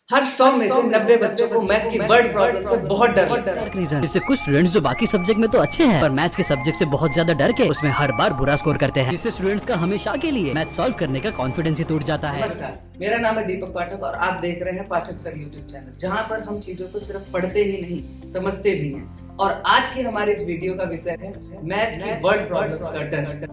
हर 100 में से 90 बच्चों को मैथ की वर्ड प्रॉब्लम से बहुत डर लगता है। रीजन जिससे कुछ स्टूडेंट्स जो बाकी सब्जेक्ट में तो अच्छे हैं पर मैथ्स के सब्जेक्ट से बहुत ज्यादा डर के उसमें हर बार बुरा स्कोर करते हैं, जिससे स्टूडेंट्स का हमेशा के लिए मैथ सॉल्व करने का कॉन्फिडेंस ही टूट जाता है। नमस्कार, मेरा नाम है दीपक पाठक और आप देख रहे हैं पाठक सर यूट्यूब चैनल, जहां पर हम चीजों को सिर्फ पढ़ते ही नहीं समझते भी हैं। और आज के हमारे इस वीडियो का विषय है मैथ की वर्ड प्रॉब्लम्स का डर।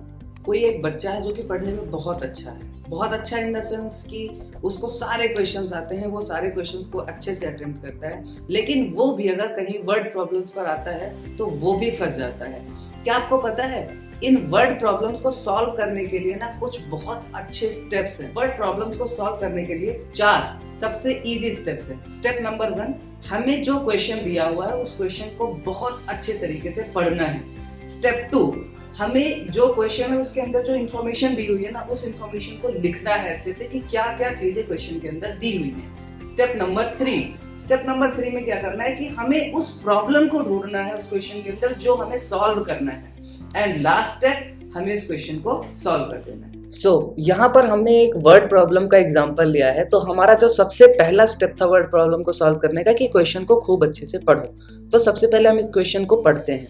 कोई एक बच्चा है जो कि पढ़ने में बहुत अच्छा है, बहुत अच्छा इन द सेंस कि उसको सारे क्वेश्चंस आते हैं, वो सारे क्वेश्चंस को अच्छे से अटेम्प्ट करता है, लेकिन वो भी अगर कहीं वर्ड प्रॉब्लम्स पर आता है तो वो भी फंस जाता है। क्या आपको पता है इन वर्ड प्रॉब्लम्स को सॉल्व करने के लिए ना कुछ बहुत अच्छे स्टेप्स हैं। वर्ड प्रॉब्लम्स को सॉल्व करने के लिए 4 सबसे इजी स्टेप्स हैं। स्टेप नंबर 1, हमें जो क्वेश्चन दिया हुआ है उस क्वेश्चन को बहुत अच्छे तरीके से पढ़ना है। स्टेप 2, हमें जो क्वेश्चन है उसके अंदर जो इन्फॉर्मेशन दी हुई है ना उस इन्फॉर्मेशन को लिखना है, जैसे कि क्या क्या चीजें क्वेश्चन के अंदर दी हुई है। स्टेप नंबर 3 में क्या करना है कि हमें उस प्रॉब्लम को ढूंढना है उस क्वेश्चन के अंदर जो हमें सॉल्व करना है। एंड लास्ट स्टेप, हमें इस क्वेश्चन को सॉल्व कर देना है। यहाँ पर हमने एक वर्ड प्रॉब्लम का एग्जांपल लिया है, तो हमारा जो सबसे पहला स्टेप था वर्ड प्रॉब्लम को सॉल्व करने का कि क्वेश्चन को खूब अच्छे से पढ़ो। तो सबसे पहले हम इस क्वेश्चन को पढ़ते हैं।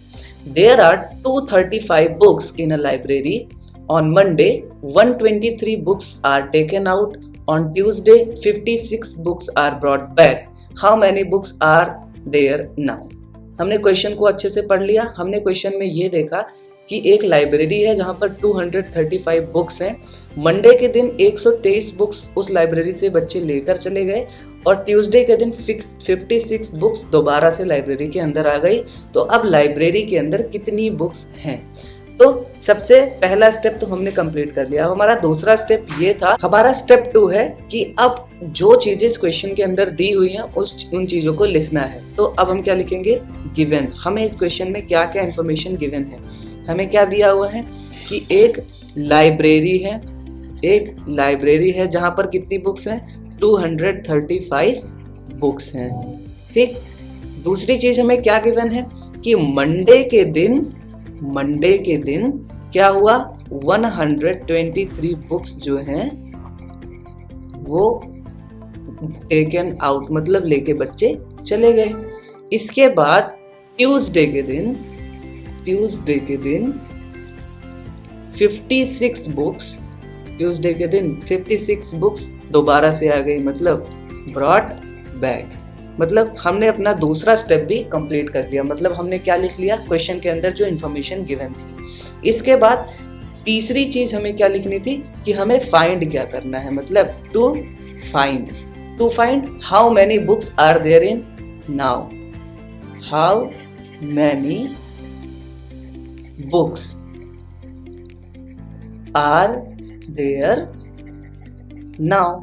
There are 235 books in a library. On Monday, 123 books are taken out. On Tuesday, 56 books are brought back. How many books are there now? हमने क्वेश्चन को अच्छे से पढ़ लिया। हमने क्वेश्चन में ये देखा कि एक लाइब्रेरी है जहाँ पर 235 बुक्स हैं। मंडे के दिन 123 बुक्स उस लाइब्रेरी से बच्चे लेकर चले गए और ट्यूसडे के दिन 56 बुक्स दोबारा से लाइब्रेरी के अंदर आ गई। तो अब लाइब्रेरी के अंदर कितनी बुक्स हैं? तो सबसे पहला स्टेप तो हमने कंप्लीट कर लिया। हमारा दूसरा स्टेप ये था, हमारा स्टेप 2 है कि अब जो चीजें इस क्वेश्चन के अंदर दी हुई हैं उन चीजों को लिखना है। तो अब हम क्या लिखेंगे? गिवन। हमें इस क्वेश्चन में क्या क्या इन्फॉर्मेशन गिवन है? हमें क्या दिया हुआ है कि एक लाइब्रेरी है जहां पर कितनी बुक्स हैं? 235 बुक्स हैं। ठीक। दूसरी चीज हमें क्या गिवन है कि मंडे के दिन क्या हुआ? 123 बुक्स जो हैं वो टेकन आउट, मतलब लेके बच्चे चले गए। इसके बाद ट्यूसडे के दिन 56 बुक्स दोबारा से आ गई, मतलब ब्रॉट बैक। मतलब हमने अपना दूसरा स्टेप भी कंप्लीट कर लिया। मतलब हमने क्या लिख लिया? क्वेश्चन के अंदर जो इन्फॉर्मेशन गिवन थी। इसके बाद तीसरी चीज हमें क्या लिखनी थी कि हमें फाइंड क्या करना है, मतलब to find how many books are there in now. How many books are there now.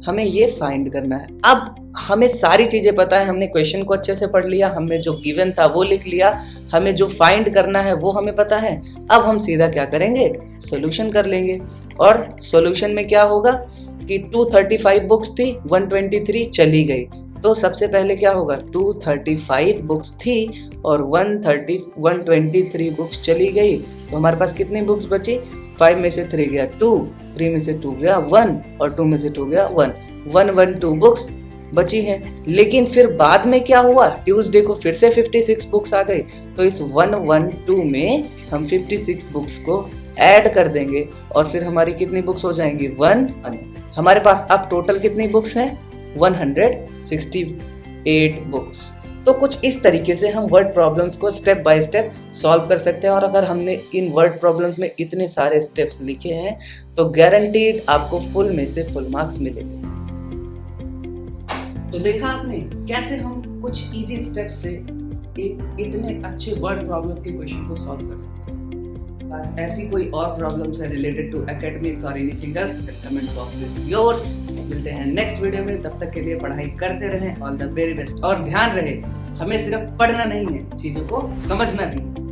हमें ये फाइंड करना है। अब हमें सारी चीजें पता है, हमने क्वेश्चन को अच्छे से पढ़ लिया, हमें जो गिवन था वो लिख लिया, हमें जो फाइंड करना है वो हमें पता है। अब हम सीधा क्या करेंगे? सॉल्यूशन कर लेंगे। और सॉल्यूशन में क्या होगा कि 235 बुक्स थी, 123 चली गई। तो सबसे पहले क्या होगा? 235 बुक्स थी और 123 बुक्स चली गई, तो हमारे पास कितनी बुक्स बची? 5 में से 3 गया 2, 3 में से 2 गया 1 और 2 में से 2 गया 1, 112 बुक्स बची हैं। लेकिन फिर बाद में क्या हुआ? ट्यूसडे को फिर से 56 बुक्स आ गई, तो इस 112 में हम 56 बुक्स को ऐड कर देंगे और फिर हमारी कितनी बुक्स हो जाएंगी? 1। हमारे पास अब टोटल कितनी बुक्स हैं? 168 बुक्स। तो कुछ इस तरीके से हम वर्ड प्रॉब्लम्स को स्टेप बाय स्टेप सॉल्व कर सकते हैं। और अगर हमने इन वर्ड प्रॉब्लम्स में इतने सारे स्टेप्स लिखे हैं तो गारंटीड आपको फुल में से फुल मार्क्स मिलेंगे। तो देखा आपने कैसे हम कुछ इजी स्टेप से एक इतने अच्छे वर्ड प्रॉब्लम के क्वेश्चन को सॉल्व कर सकते हैं। बस ऐसी कोई और प्रॉब्लम्स है रिलेटेड टू एकेडमिक्स और anything else, comment box is yours. मिलते हैं नेक्स्ट वीडियो में, तब तक के लिए पढ़ाई करते रहें। All the very best. और ध्यान रहे, हमें सिर्फ पढ़ना नहीं है, चीजों को समझना भी है।